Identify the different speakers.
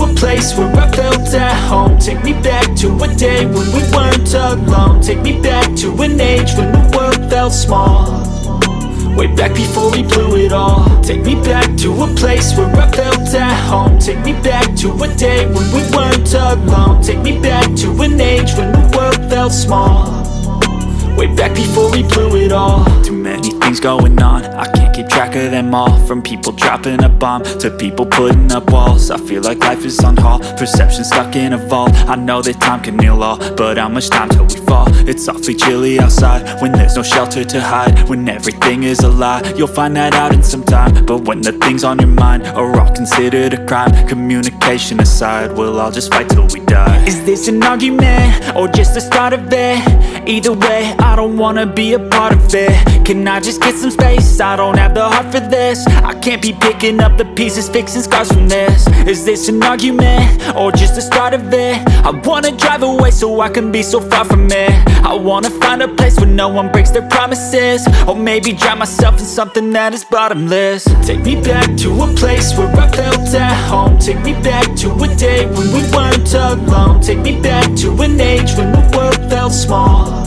Speaker 1: a place where I felt at home. Take me back to a day when we weren't alone. Take me back to an age when the world felt small, way back before we blew it all. Take me back to a place where I felt at home. Take me back to a day when we weren't alone. Take me back to an age when the world felt small, way back before we blew it all. Too many things going on, I can't keep track of them all. From people dropping a bomb to people putting up walls. I feel like life is on hold, perception stuck in a vault. I know that time can heal all, but how much time till we fall? It's awfully chilly outside when there's no shelter to hide. When everything is a lie, you'll find that out in some time. But when the things on your mind are all considered a crime, communication aside, we'll all just fight till we die. Is this an argument or just the start of it? Either way, I don't wanna be a part of it. Can I just get some space? I don't have the heart for this. I can't be picking up the pieces, fixing scars from this. Is this an argument or just the start of it? I wanna drive away so I can be so far from it. I wanna find a place where no one breaks their promises, or maybe drown myself in something that is bottomless. Take me back to a place where I felt at home. Take me back to a day when we weren't alone. Take me back to an age when the world felt small.